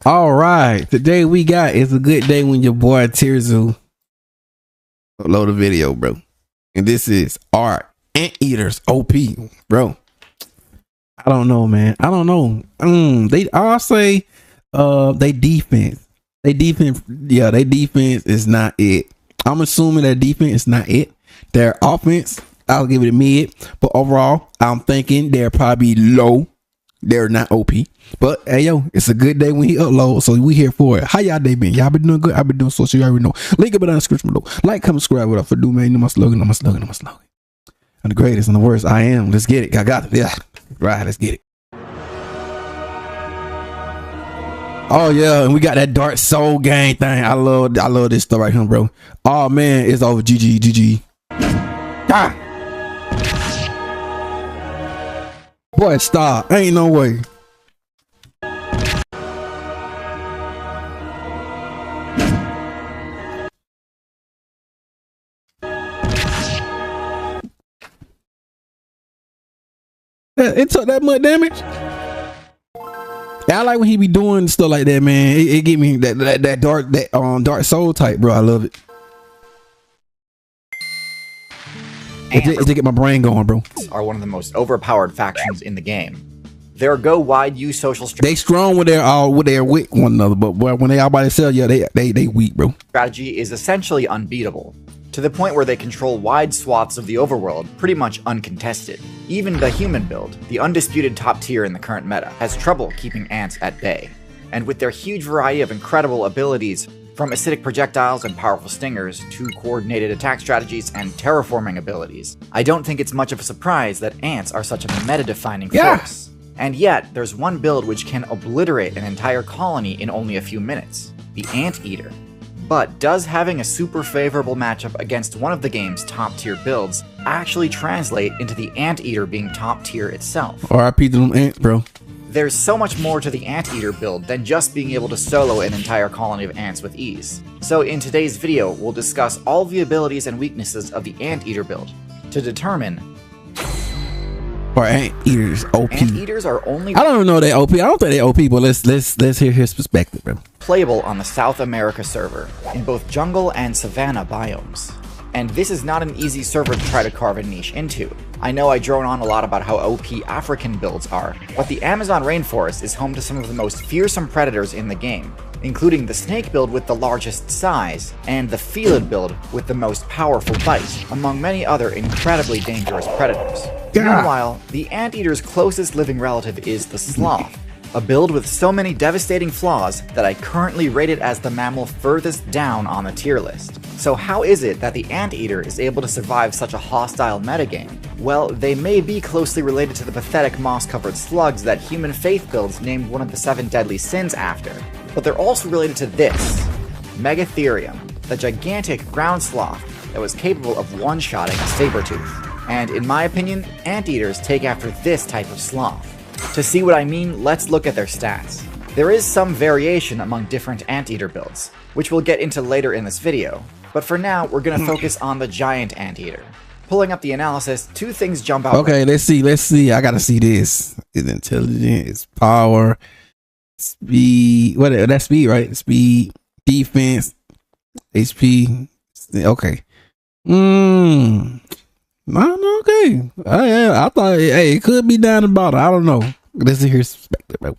All right, today we got it's a good day when your boy Tirzu upload a video, bro. And this is our Anteaters OP, bro. I don't know, man. I don't know. I'll say they defense. They defense, yeah, they defense is not it. I'm assuming that defense is not it. Their offense, I'll give it a mid. But overall, I'm thinking they're probably low. They're not OP. But hey yo, it's a good day when he uploads, so we here for it. How y'all day been? Y'all been doing good? I've been doing so you already know. Link up in the description below. Like, comment, subscribe, what up for do, man. You know my slogan, I'm the greatest and the worst. I am. Let's get it. I got it. Yeah. Right, let's get it. Oh yeah, and we got that Dark Soul gang thing. I love this stuff right here, bro. Oh man, it's over. GG. Ah. Boy, stop. Ain't no way. It took that much damage. Yeah, I like when he be doing stuff like that, man. It give me that dark soul type, bro. I love it. It get my brain going, bro. Are one of the most overpowered factions in the game. Their go wide use social they strong when they're with one another, but when they all by themselves, yeah, they weak, bro. Strategy is essentially unbeatable, to the point where they control wide swaths of the overworld pretty much uncontested. Even the human build, the undisputed top tier in the current meta, has trouble keeping ants at bay. And with their huge variety of incredible abilities, from acidic projectiles and powerful stingers to coordinated attack strategies and terraforming abilities, I don't think it's much of a surprise that ants are such a meta-defining force. And yet, there's one build which can obliterate an entire colony in only a few minutes, the Anteater. But does having a super favorable matchup against one of the game's top tier builds actually translate into the Anteater being top tier itself? RIP to them ants, bro. There's so much more to the Anteater build than just being able to solo an entire colony of ants with ease. So in today's video, we'll discuss all the abilities and weaknesses of the Anteater build to determine or Anteaters OP. Anteaters are only I don't know they OP. I don't think they OP, but let's hear his perspective, bro. Playable on the South America server in both jungle and savanna biomes. And this is not an easy server to try to carve a niche into. I know I drone on a lot about how OP African builds are, but the Amazon rainforest is home to some of the most fearsome predators in the game, including the snake build with the largest size, and the felid build with the most powerful bite, among many other incredibly dangerous predators. Meanwhile, the Anteater's closest living relative is the sloth, a build with so many devastating flaws that I currently rate it as the mammal furthest down on the tier list. So how is it that the Anteater is able to survive such a hostile metagame? Well, they may be closely related to the pathetic moss-covered slugs that Human Faith builds named one of the 7 deadly sins after, but they're also related to this, Megatherium, the gigantic ground sloth that was capable of one-shotting a saber-tooth. And in my opinion, Anteaters take after this type of sloth. To see what I mean, let's look at their stats. There is some variation among different Anteater builds, which we'll get into later in this video, but for now, we're going to focus on the giant Anteater. Pulling up the analysis, 2 things jump out. Okay, let's see. I gotta see this. It's intelligent, it's power, speed. What? That's speed, right? Speed, defense, HP. Okay. Okay. I thought, it could be down the bottom. I don't know. This is his perspective, bro.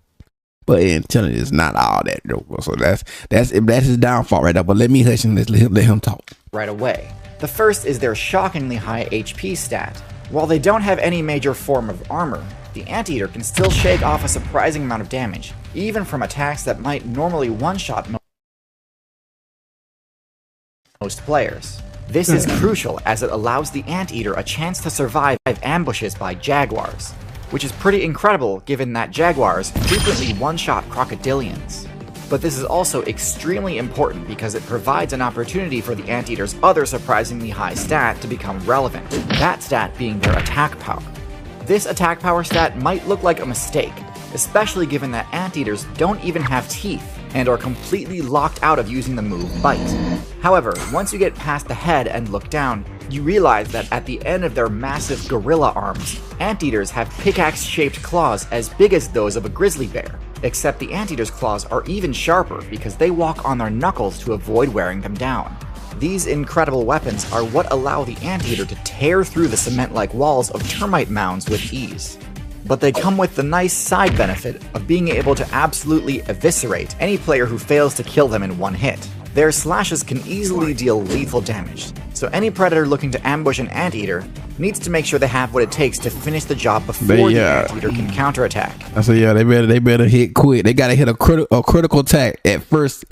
But intelligence is not all that, bro. So that's his downfall right there. But let me hush him. Let him talk right away. The first is their shockingly high HP stat. While they don't have any major form of armor, the Anteater can still shake off a surprising amount of damage, even from attacks that might normally one-shot most players. This is crucial as it allows the Anteater a chance to survive ambushes by jaguars, which is pretty incredible given that jaguars frequently one-shot crocodilians. But this is also extremely important because it provides an opportunity for the Anteater's other surprisingly high stat to become relevant, that stat being their attack power. This attack power stat might look like a mistake, especially given that Anteaters don't even have teeth and are completely locked out of using the move Bite. However, once you get past the head and look down, you realize that at the end of their massive gorilla arms, Anteaters have pickaxe-shaped claws as big as those of a grizzly bear. Except the Anteater's claws are even sharper because they walk on their knuckles to avoid wearing them down. These incredible weapons are what allow the Anteater to tear through the cement-like walls of termite mounds with ease. But they come with the nice side benefit of being able to absolutely eviscerate any player who fails to kill them in one hit. Their slashes can easily deal lethal damage, so any predator looking to ambush an Anteater needs to make sure they have what it takes to finish the job before the Anteater can counterattack. I said, yeah, they better hit quick. They gotta hit a critical attack at first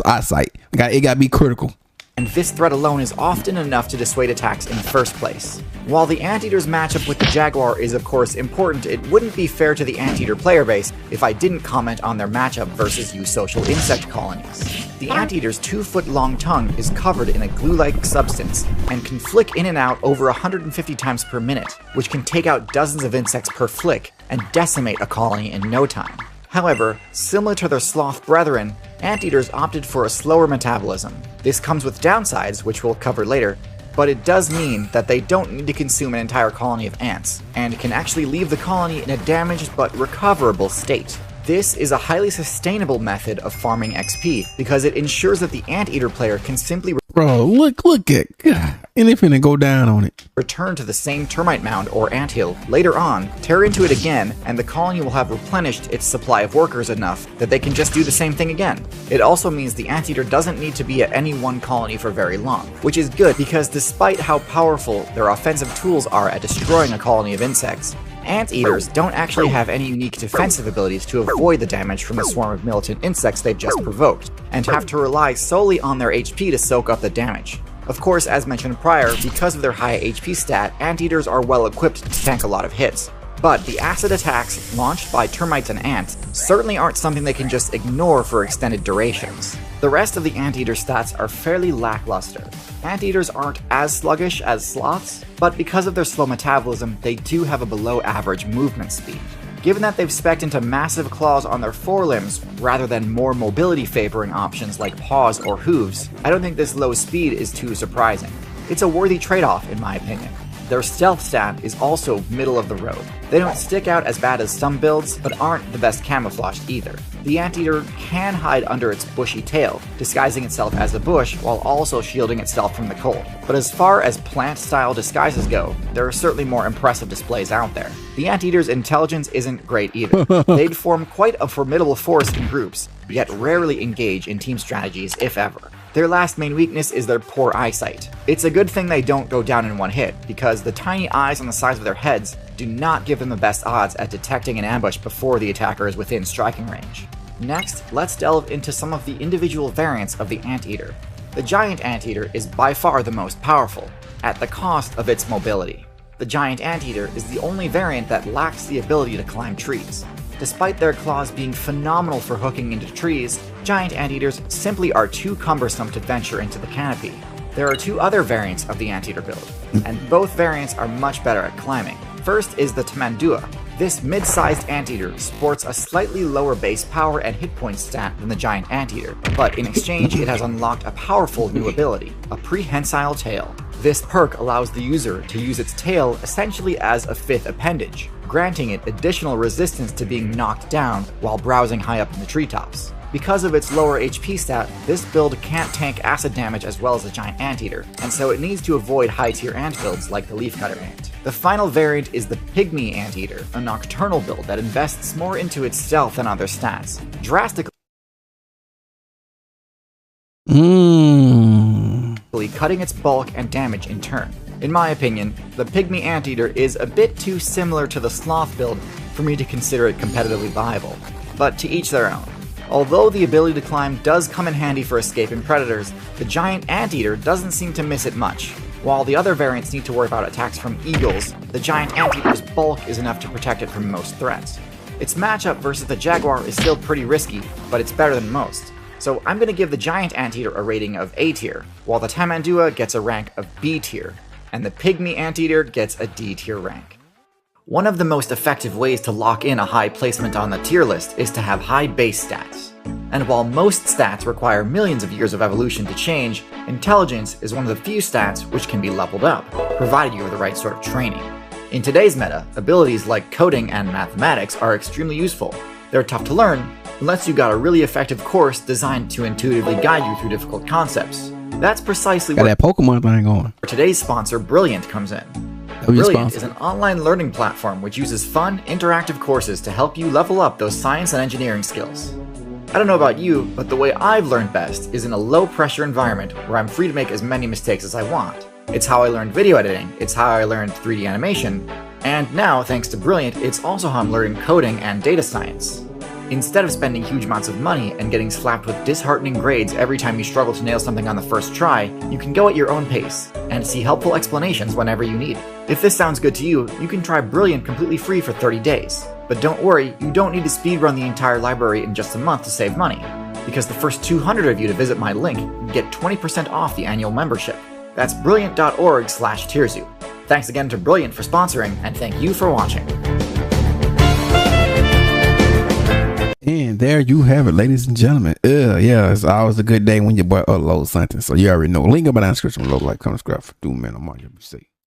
eyesight. It gotta be critical. And this threat alone is often enough to dissuade attacks in the first place. While the Anteater's matchup with the Jaguar is of course important, it wouldn't be fair to the Anteater player base if I didn't comment on their matchup versus eusocial insect colonies. The Anteater's 2-foot-long tongue is covered in a glue-like substance and can flick in and out over 150 times per minute, which can take out dozens of insects per flick and decimate a colony in no time. However, similar to their sloth brethren, Anteaters opted for a slower metabolism. This comes with downsides, which we'll cover later, but it does mean that they don't need to consume an entire colony of ants, and can actually leave the colony in a damaged but recoverable state. This is a highly sustainable method of farming XP, because it ensures that the Anteater player can simply look at God. And they finna go down on it. Return to the same termite mound or anthill later on, tear into it again, and the colony will have replenished its supply of workers enough that they can just do the same thing again. It also means the Anteater doesn't need to be at any one colony for very long, which is good because despite how powerful their offensive tools are at destroying a colony of insects, Anteaters don't actually have any unique defensive abilities to avoid the damage from the swarm of militant insects they've just provoked, and have to rely solely on their HP to soak up the damage. Of course, as mentioned prior, because of their high HP stat, Anteaters are well equipped to tank a lot of hits. But the acid attacks launched by termites and ants certainly aren't something they can just ignore for extended durations. The rest of the Anteater stats are fairly lackluster. Anteaters aren't as sluggish as sloths, but because of their slow metabolism, they do have a below average movement speed. Given that they've spec'd into massive claws on their forelimbs rather than more mobility favoring options like paws or hooves, I don't think this low speed is too surprising. It's a worthy trade-off in my opinion. Their stealth stat is also middle of the road. They don't stick out as bad as some builds, but aren't the best camouflaged either. The Anteater can hide under its bushy tail, disguising itself as a bush while also shielding itself from the cold. But as far as plant-style disguises go, there are certainly more impressive displays out there. The Anteater's intelligence isn't great either. They'd form quite a formidable force in groups, yet rarely engage in team strategies if ever. Their last main weakness is their poor eyesight. It's a good thing they don't go down in one hit, because the tiny eyes on the sides of their heads do not give them the best odds at detecting an ambush before the attacker is within striking range. Next, let's delve into some of the individual variants of the Anteater. The Giant Anteater is by far the most powerful, at the cost of its mobility. The Giant Anteater is the only variant that lacks the ability to climb trees. Despite their claws being phenomenal for hooking into trees, giant anteaters simply are too cumbersome to venture into the canopy. There are two other variants of the Anteater build, and both variants are much better at climbing. First is the Tamandua. This mid-sized Anteater sports a slightly lower base power and hit point stat than the Giant Anteater, but in exchange it has unlocked a powerful new ability, a prehensile tail. This perk allows the user to use its tail essentially as a fifth appendage, granting it additional resistance to being knocked down while browsing high up in the treetops. Because of its lower HP stat, this build can't tank acid damage as well as the Giant Anteater, and so it needs to avoid high-tier ant builds like the Leafcutter Ant. The final variant is the Pygmy Anteater, a nocturnal build that invests more into its stealth than other stats, drastically cutting its bulk and damage in turn. In my opinion, the Pygmy Anteater is a bit too similar to the Sloth build for me to consider it competitively viable, but to each their own. Although the ability to climb does come in handy for escaping predators, the Giant Anteater doesn't seem to miss it much. While the other variants need to worry about attacks from eagles, the Giant Anteater's bulk is enough to protect it from most threats. Its matchup versus the Jaguar is still pretty risky, but it's better than most. So I'm going to give the Giant Anteater a rating of A tier, while the Tamandua gets a rank of B tier, and the Pygmy Anteater gets a D tier rank. One of the most effective ways to lock in a high placement on the tier list is to have high base stats. And while most stats require millions of years of evolution to change, intelligence is one of the few stats which can be leveled up, provided you have the right sort of training. In today's meta, abilities like coding and mathematics are extremely useful. They're tough to learn, unless you got a really effective course designed to intuitively guide you through difficult concepts. That's precisely Got where that Pokemon thing going. today's sponsor, Brilliant, comes in. Brilliant is an online learning platform which uses fun, interactive courses to help you level up those science and engineering skills. I don't know about you, but the way I've learned best is in a low-pressure environment where I'm free to make as many mistakes as I want. It's how I learned video editing, it's how I learned 3D animation, and now, thanks to Brilliant, it's also how I'm learning coding and data science. Instead of spending huge amounts of money and getting slapped with disheartening grades every time you struggle to nail something on the first try, you can go at your own pace and see helpful explanations whenever you need. If this sounds good to you, you can try Brilliant completely free for 30 days. But don't worry, you don't need to speedrun the entire library in just a month to save money, because the first 200 of you to visit my link get 20% off the annual membership. That's brilliant.org/Tirzu. Thanks again to Brilliant for sponsoring, and thank you for watching. And there you have it, ladies and gentlemen. Yeah, it's always a good day when your boy uploads something. So you already know. Link up in the description below. Like, comment, subscribe for doing, man. I'm on here. Be safe.